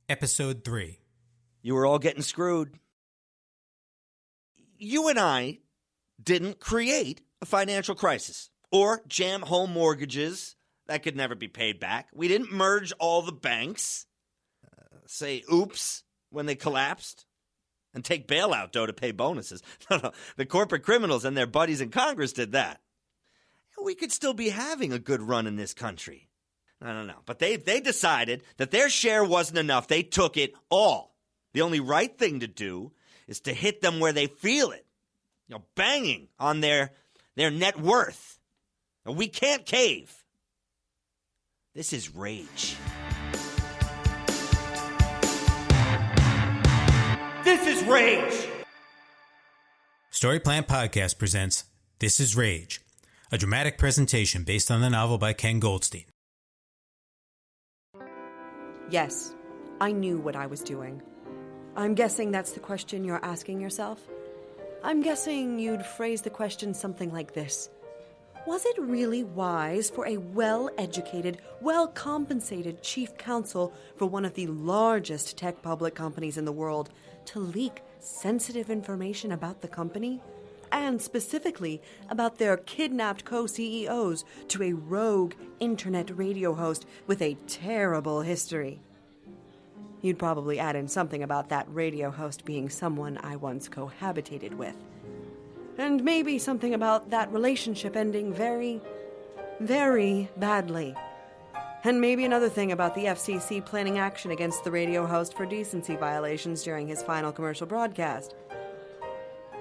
Episode 3. You were all getting screwed. You and I didn't create a financial crisis or jam home mortgages that could never be paid back. We didn't merge all the banks, say oops when they collapsed, and take bailout dough to pay bonuses. No, the corporate criminals and their buddies in Congress did that. We could still be having a good run in this country. No. But they decided that their share wasn't enough. They took it all. The only right thing to do is to hit them where they feel it. Banging on their net worth. We can't cave. This is rage. This is rage! Storyplant Podcast presents This is Rage, a dramatic presentation based on the novel by Ken Goldstein. Yes, I knew what I was doing. I'm guessing that's the question you're asking yourself. I'm guessing you'd phrase the question something like this. Was it really wise for a well-educated, well-compensated chief counsel for one of the largest tech public companies in the world to leak sensitive information about the company, and specifically about their kidnapped co-CEOs, to a rogue internet radio host with a terrible history? You'd probably add in something about that radio host being someone I once cohabitated with. And maybe something about that relationship ending very, very badly. And maybe another thing about the FCC planning action against the radio host for decency violations during his final commercial broadcast.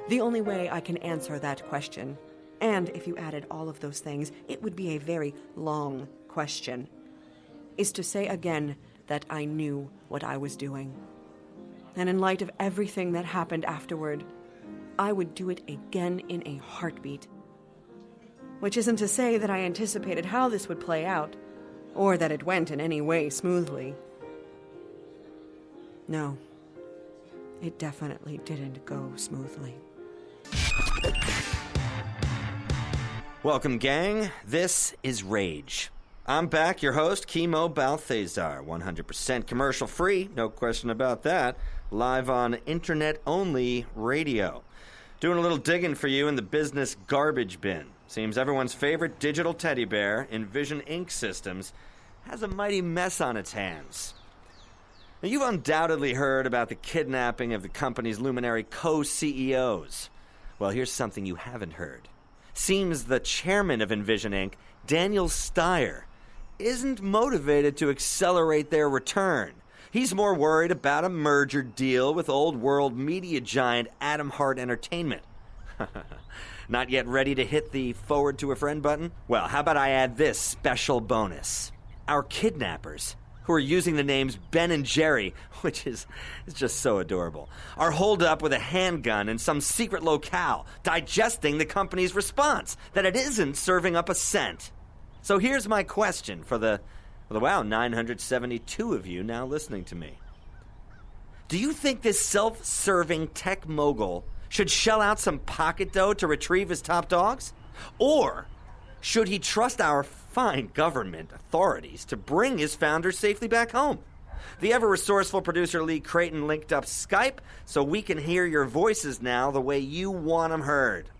The only way I can answer that question, and if you added all of those things, it would be a very long question, is to say again that I knew what I was doing. And in light of everything that happened afterward, I would do it again in a heartbeat. Which isn't to say that I anticipated how this would play out, or that it went in any way smoothly. No, it definitely didn't go smoothly. Welcome, gang. This is Rage. I'm back, your host, Kimo Balthazar, 100% commercial-free, no question about that, live on internet-only radio. Doing a little digging for you in the business garbage bin. Seems everyone's favorite digital teddy bear, Envision Inc. Systems, has a mighty mess on its hands. Now, you've undoubtedly heard about the kidnapping of the company's luminary co-CEOs. Well, here's something you haven't heard. Seems the chairman of Envision Inc., Daniel Steyer, isn't motivated to accelerate their return. He's more worried about a merger deal with old world media giant Atom Heart Entertainment. Not yet ready to hit the forward to a friend button? Well, how about I add this special bonus? Our kidnappers, who are using the names Ben and Jerry, which is just so adorable, are holed up with a handgun in some secret locale, digesting the company's response that it isn't serving up a cent. So here's my question for the 972 of you now listening to me. Do you think this self-serving tech mogul should shell out some pocket dough to retrieve his top dogs? Or should he trust our fine government authorities to bring his founders safely back home? The ever-resourceful producer Lee Creighton linked up Skype so we can hear your voices now the way you want them heard.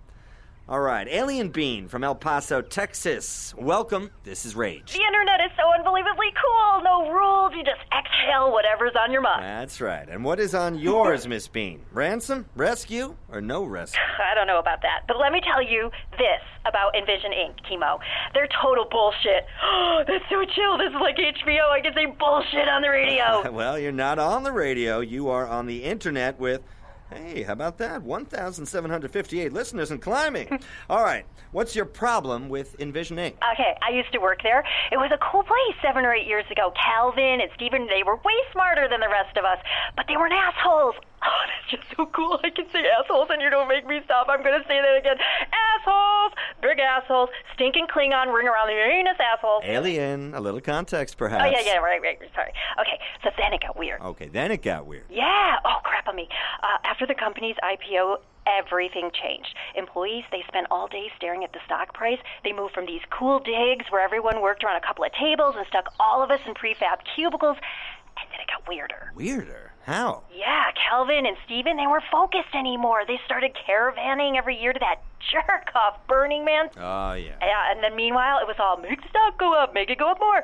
All right, Alien Bean from El Paso, Texas. Welcome. This is Rage. The internet is so unbelievably cool. No rules. You just exhale whatever's on your mind. That's right. And what is on yours, Miss Bean? Ransom, rescue, or no rescue? I don't know about that. But let me tell you this about Envision Inc., Kimo. They're total bullshit. That's so chill. This is like HBO. I can say bullshit on the radio. Well, you're not on the radio. You are on the internet with... Hey, how about that? 1,758 listeners and climbing. All right, what's your problem with Envision Inc.? Okay, I used to work there. It was a cool place 7 or 8 years ago. Calvin and Steven, they were way smarter than the rest of us, but they weren't assholes. Oh, that's just so cool. I can say assholes and you don't make me stop. I'm going to say that again. Assholes, big assholes, stinking Klingon ring around the anus assholes. Alien, a little context perhaps. Oh, yeah, right, sorry. Okay, so then it got weird. Okay, then it got weird. Yeah, oh, crap on me. After the company's IPO, everything changed. Employees, they spent all day staring at the stock price. They moved from these cool digs where everyone worked around a couple of tables and stuck all of us in prefab cubicles. And then it got weirder. Weirder? How? Yeah, Calvin and Steven, they weren't focused anymore. They started caravanning every year to that jerk-off Burning Man. Oh, yeah. Yeah, and then meanwhile, it was all, make the stock go up, make it go up more.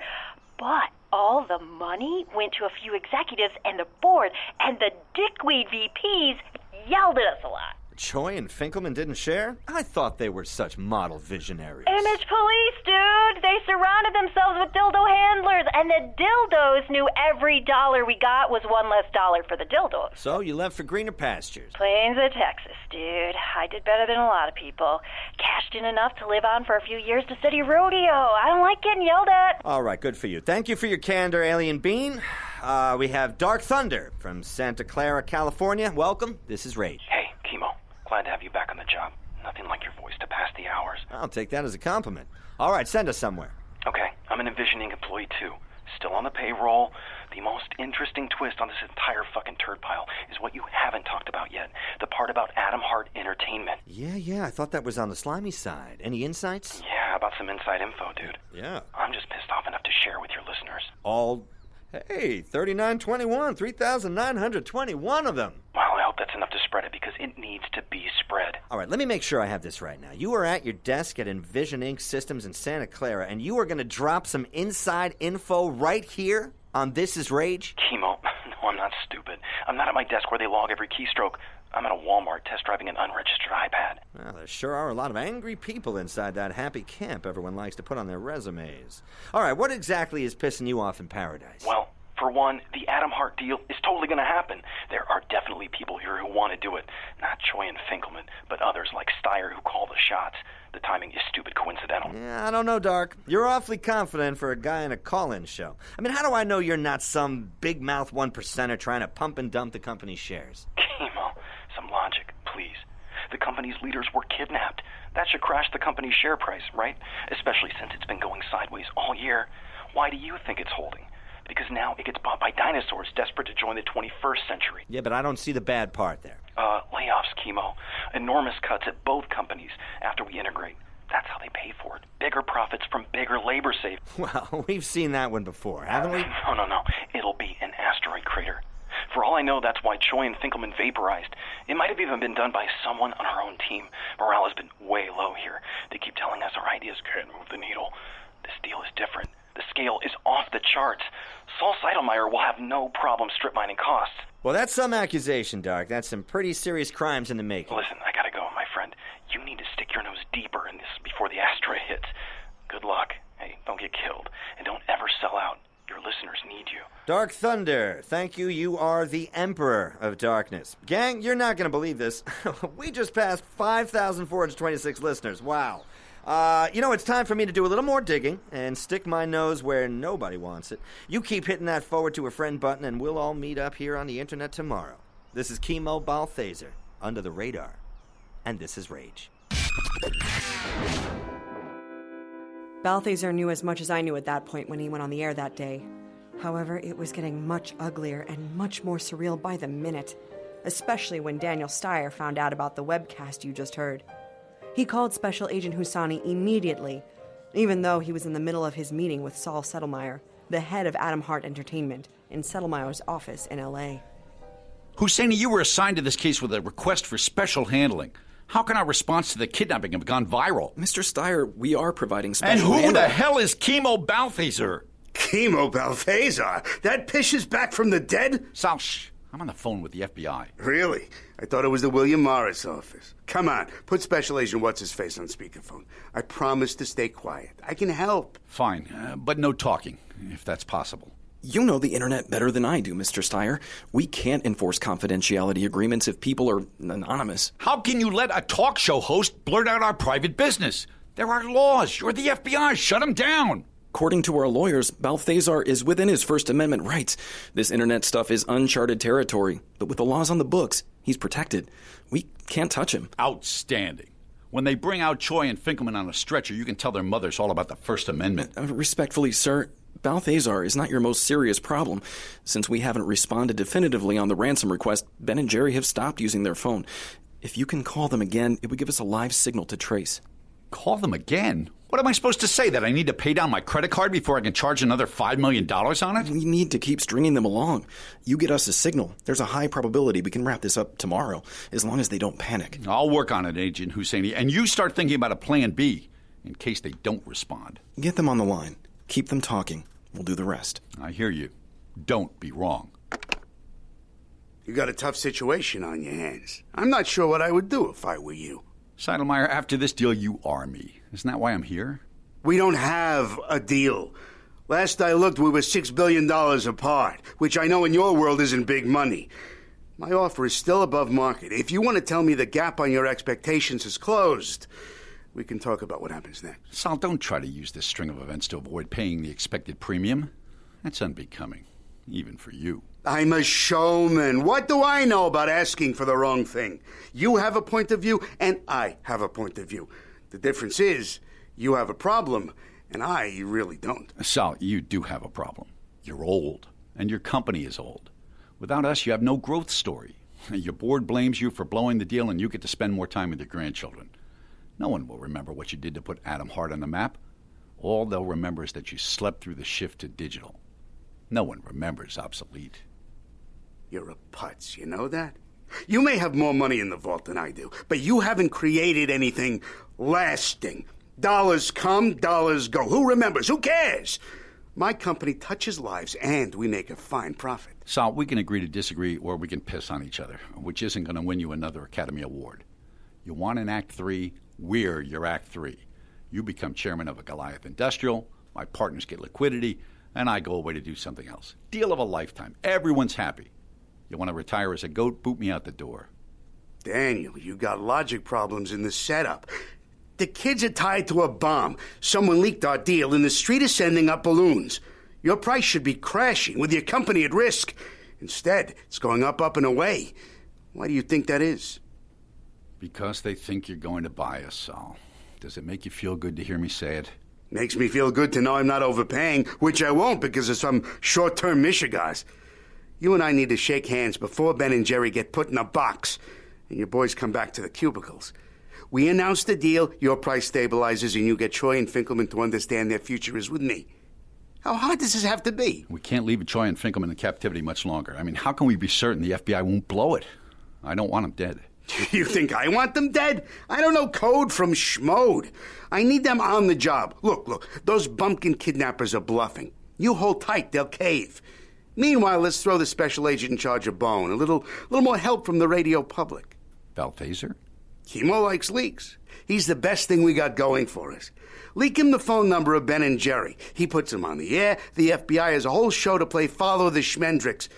But all the money went to a few executives and the board, and the dickweed VPs yelled at us a lot. Choi and Finkelman didn't share? I thought they were such model visionaries. Image police, dude! They surrounded themselves with dildo handlers, and the dildos knew every dollar we got was one less dollar for the dildos. So you left for greener pastures. Plains of Texas, dude. I did better than a lot of people. Cashed in enough to live on for a few years to study rodeo. I don't like getting yelled at. All right, good for you. Thank you for your candor, Alien Bean. We have Dark Thunder from Santa Clara, California. Welcome. This is Rage. Hey, Kimo. Glad to have you back on the job. Nothing like your voice to pass the hours. I'll take that as a compliment. All right, send us somewhere. Okay, I'm an envisioning employee too. Still on the payroll. The most interesting twist on this entire fucking turd pile is what you haven't talked about yet. The part about Adam Hart Entertainment. Yeah, I thought that was on the slimy side. Any insights? Yeah, about some inside info, dude. Yeah. I'm just pissed off enough to share with your listeners. Hey, 3921, 3,921 of them. Well, I hope that's enough to spread it because it needs to be spread. All right, let me make sure I have this right now. You are at your desk at Envision Inc. Systems in Santa Clara, and you are going to drop some inside info right here on This Is Rage? Kimo, no, I'm not stupid. I'm not at my desk where they log every keystroke. I'm at a Walmart test driving an unregistered iPad. Well, there sure are a lot of angry people inside that happy camp everyone likes to put on their resumes. All right, what exactly is pissing you off in Paradise? Well, for one, the Adam Hart deal is totally going to happen. There are definitely people here who want to do it. Not Choi and Finkelman, but others like Steyer who call the shots. The timing is stupid coincidental. Yeah, I don't know, Dark. You're awfully confident for a guy in a call-in show. I mean, how do I know you're not some big-mouth 1%er trying to pump and dump the company's shares? Kimo, some logic, please. The company's leaders were kidnapped. That should crash the company's share price, right? Especially since it's been going sideways all year. Why do you think it's holding? Because now it gets bought by dinosaurs desperate to join the 21st century. Yeah, but I don't see the bad part there. Layoffs, Kimo. Enormous cuts at both companies after we integrate. That's how they pay for it. Bigger profits from bigger labor savings. Well, we've seen that one before, haven't we? No. It'll be an asteroid crater. For all I know, that's why Choi and Finkelman vaporized. It might have even been done by someone on our own team. Morale has been way low here. They keep telling us our ideas can't move the needle. This deal is different. The scale is off the charts. Saul Seidelmeyer will have no problem strip mining costs. Well, that's some accusation, Dark. That's some pretty serious crimes in the making. Listen, I gotta go, my friend. You need to stick your nose deeper in this before the asteroid hits. Good luck. Hey, don't get killed. And don't ever sell out. Your listeners need you. Dark Thunder, thank you. You are the Emperor of Darkness. Gang, you're not going to believe this. We just passed 5,426 listeners. Wow. It's time for me to do a little more digging and stick my nose where nobody wants it. You keep hitting that forward to a friend button, and we'll all meet up here on the internet tomorrow. This is Kimo Balthaser, Under the Radar, and this is Rage. Balthaser knew as much as I knew at that point when he went on the air that day. However, it was getting much uglier and much more surreal by the minute, especially when Daniel Steyer found out about the webcast you just heard. He called Special Agent Husani immediately, even though he was in the middle of his meeting with Saul Seidelmeyer, the head of Adam Hart Entertainment, in Seidelmeyer's office in L.A. Husseini, you were assigned to this case with a request for special handling. How can our response to the kidnapping have gone viral? Mr. Steyer, we are providing special And who handling. the hell is Kimo Balthaser? Kimo Balthaser? That pish is back from the dead? Sal, shh. I'm on the phone with the FBI. Really? I thought it was the William Morris office. Come on, put Special Agent What's-His-Face on speakerphone. I promise to stay quiet. I can help. Fine, but no talking, if that's possible. You know the internet better than I do, Mr. Steyer. We can't enforce confidentiality agreements if people are anonymous. How can you let a talk show host blurt out our private business? There are laws. You're the FBI. Shut him down. According to our lawyers, Balthazar is within his First Amendment rights. This internet stuff is uncharted territory, but with the laws on the books, he's protected. We can't touch him. Outstanding. When they bring out Choi and Finkelman on a stretcher, you can tell their mothers all about the First Amendment. Respectfully, sir, Balthazar is not your most serious problem. Since we haven't responded definitively on the ransom request, Ben and Jerry have stopped using their phone. If you can call them again, it would give us a live signal to trace. Call them again? What am I supposed to say, that I need to pay down my credit card before I can charge another $5 million on it? We need to keep stringing them along. You get us a signal. There's a high probability we can wrap this up tomorrow, as long as they don't panic. I'll work on it, Agent Husseini, and you start thinking about a plan B in case they don't respond. Get them on the line. Keep them talking. We'll do the rest. I hear you. Don't be wrong. You got a tough situation on your hands. I'm not sure what I would do if I were you. Seidelmeyer, after this deal, you are me. Isn't that why I'm here? We don't have a deal. Last I looked, we were $6 billion apart, which I know in your world isn't big money. My offer is still above market. If you want to tell me the gap on your expectations is closed, we can talk about what happens next. Sal, don't try to use this string of events to avoid paying the expected premium. That's unbecoming, even for you. I'm a showman. What do I know about asking for the wrong thing? You have a point of view, and I have a point of view. The difference is, you have a problem, and I really don't. Sal, you do have a problem. You're old, and your company is old. Without us, you have no growth story. Your board blames you for blowing the deal, and you get to spend more time with your grandchildren. No one will remember what you did to put Adam Hart on the map. All they'll remember is that you slept through the shift to digital. No one remembers obsolete. You're a putz, you know that? You may have more money in the vault than I do, but you haven't created anything lasting. Dollars come, dollars go. Who remembers? Who cares? My company touches lives, and we make a fine profit. Sal, we can agree to disagree, or we can piss on each other, which isn't going to win you another Academy Award. You want an Act 3, we're your Act 3. You become chairman of a Goliath Industrial, my partners get liquidity, and I go away to do something else. Deal of a lifetime. Everyone's happy. You want to retire as a goat? Boot me out the door. Daniel, you got logic problems in the setup. The kids are tied to a bomb. Someone leaked our deal, and the street is sending up balloons. Your price should be crashing, with your company at risk. Instead, it's going up, and away. Why do you think that is? Because they think you're going to buy us, Sal. Does it make you feel good to hear me say it? Makes me feel good to know I'm not overpaying, which I won't because of some short-term Michigas. You and I need to shake hands before Ben and Jerry get put in a box and your boys come back to the cubicles. We announce the deal, your price stabilizes, and you get Troy and Finkelman to understand their future is with me. How hard does this have to be? We can't leave Troy and Finkelman in captivity much longer. I mean, how can we be certain the FBI won't blow it? I don't want them dead. You think I want them dead? I don't know code from schmode. I need them on the job. Look, those bumpkin kidnappers are bluffing. You hold tight, they'll cave. Meanwhile, let's throw the special agent in charge a bone. A little more help from the radio public. Balthazar? Kimo likes leaks. He's the best thing we got going for us. Leak him the phone number of Ben and Jerry. He puts them on the air. The FBI has a whole show to play Follow the Schmendricks.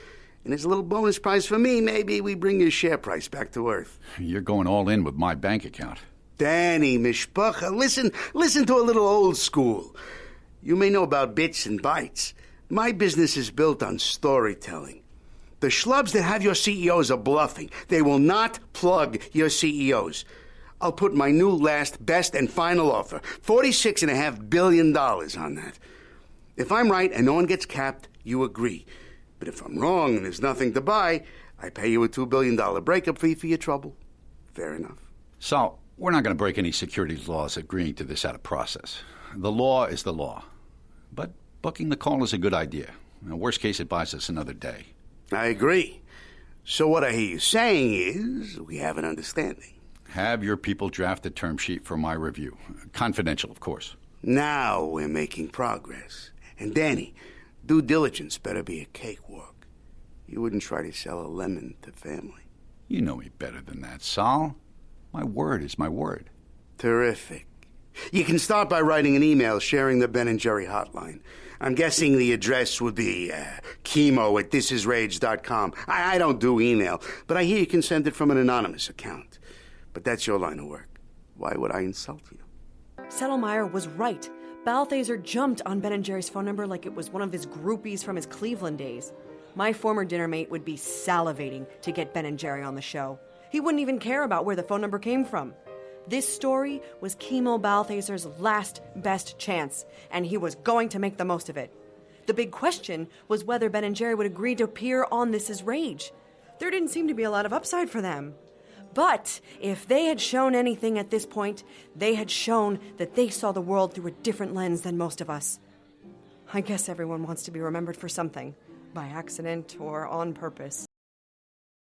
And as a little bonus prize for me, maybe we bring his share price back to earth. You're going all in with my bank account. Danny, mishpacha, listen to a little old school. You may know about bits and bytes. My business is built on storytelling. The schlubs that have your CEOs are bluffing. They will not plug your CEOs. I'll put my new last, best, and final offer, $46.5 billion on that. If I'm right and no one gets capped, you agree. But if I'm wrong and there's nothing to buy, I pay you a $2 billion breakup fee for your trouble. Fair enough. Sal, we're not going to break any securities laws agreeing to this out of process. The law is the law. But booking the call is a good idea. In the worst case, it buys us another day. I agree. So what I hear you saying is we have an understanding. Have your people draft a term sheet for my review. Confidential, of course. Now we're making progress. And Danny, due diligence better be a cakewalk. You wouldn't try to sell a lemon to family. You know me better than that, Sal. My word is my word. Terrific. You can start by writing an email sharing the Ben and Jerry hotline. I'm guessing the address would be Kimo at thisisrage.com. I don't do email, but I hear you can send it from an anonymous account. But that's your line of work. Why would I insult you? Settlemeyer was right. Balthazar jumped on Ben and Jerry's phone number like it was one of his groupies from his Cleveland days. My former dinner mate would be salivating to get Ben and Jerry on the show. He wouldn't even care about where the phone number came from. This story was Kimo Balthazar's last best chance, and he was going to make the most of it. The big question was whether Ben and Jerry would agree to appear on This Is Rage. There didn't seem to be a lot of upside for them. But if they had shown anything at this point, they had shown that they saw the world through a different lens than most of us. I guess everyone wants to be remembered for something, by accident or on purpose.